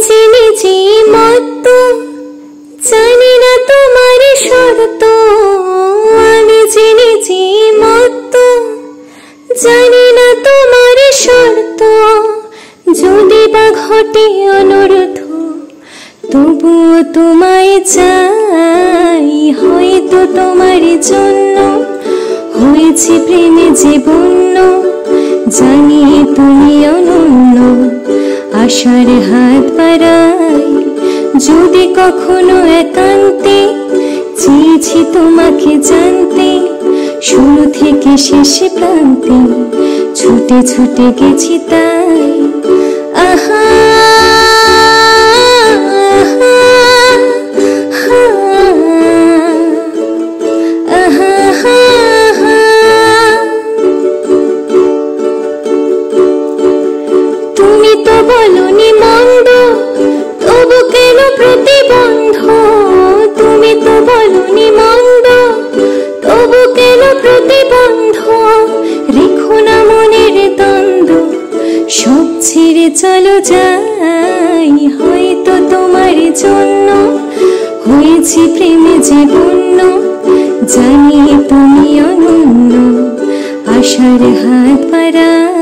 যে নিজে মত্ত, জানি না তোমার শর্ত। আমি যে নিজে মত্ত, জানি না তোমার শর্ত। যদি বা ঘটে অনর্থ, তবুও তোমায় চাই। হয়তো তোমার জন্য হয়েছে প্রেমে যে বন্য, জানি তুমি অনন্য। আশার হাত বাড়াই, যদি কখনো একান্তে চেয়েছি তোমাকে জানতে। শুরু থেকে শেষ প্রান্তে ছুটে ছুটে গেছি তাই। আহা তুমি তো বলনি মন্দ, তবু কেন প্রতিবন্ধ? তুমি তো বলনি মন্দ, তবু কেন প্রতিবন্ধ? রেখো না মনের দ্বন্দ্ব, সব ছেড়ে চলো যাই। হয়তো তোমার জন্য হয়েছি প্রেমে যে বন্য, জানি তুমি অনন্য। আশার হাত বাড়াই।